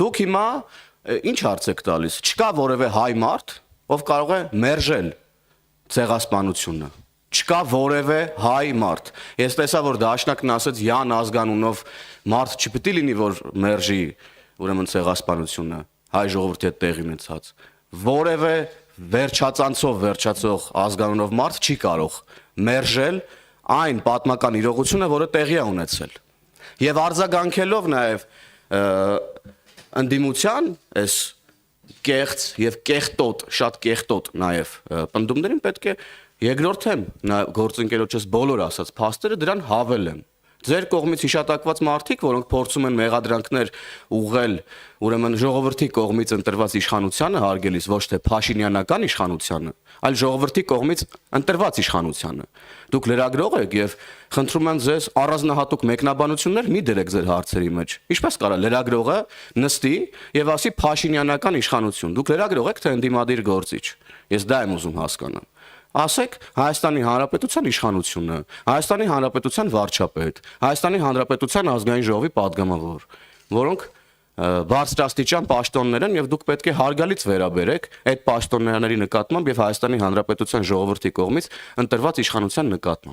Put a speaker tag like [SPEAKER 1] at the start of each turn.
[SPEAKER 1] Դուք հիմա ինչ հարց եք տալիս։ Չկա որևէ հայ մարդ, ով կարող է մերժել ցեղասպանությունը։ Չկա որևէ հայ մարդ։ Ես տեսա, որ Դաշնակն ասեց Յան ազգանունով մարդ չպիտի լինի, որ մերժի ուրեմն ցեղասպանությունը հայ ժողովրդի հետ տեղի ունեցած։ Որևէ վերջացանցով վերջացող ազգանունով մարդ չի կարող մերժել այն պատմական իրողությունը, որը տեղի է ունեցել։ Եվ արձագանքելով նաև ընդդիմության այս կեղծ եւ կեղտոտ, շատ կեղտոտ նաև պնդումներին պետք է երկրորդեմ գործընկերոջս բոլոր ասած փաստերը դրան հավելեմ։ Ձեր կողմից հիշատակված մարդիկ, որոնք փորձում են մեղադրանքներ ուղղել ուրեմն ժողովրդի կողմից ընտրված իշխանությանը հարգելիս ոչ թե փաշինյանական իշխանությանը, այլ ժողովրդի կողմից ընտրված իշխանությանը։ Դուք լրագրող եք եւ խնդրում եմ ձեզ առանձնահատուկ մեկնաբանություններ մի դրեք ձեր հարցերի մեջ։ Ինչպես կարա լրագրողը նստի եւ ասի փաշինյանական իշխանություն։ Դուք լրագրող եք թե ընդդիմադիր գործիչ։ Ես դա եմ ուզում հասկանալ։ Ասեք Հայաստանի Հանրապետության իշխանությունը, Հայաստանի Հանրապետության վարչապետ, Հայաստանի Հանրապետության ազգային ժողովի падգամավոր, որոնք բարձրաստիճան պաշտոններ են եւ դուք պետք է հարգալից վերաբերեք այդ պաշտոնների նկատմամբ եւ Հայաստանի Հանրապետության ժողովրդի կողմից ընտրված իշխանության նկատմամբ։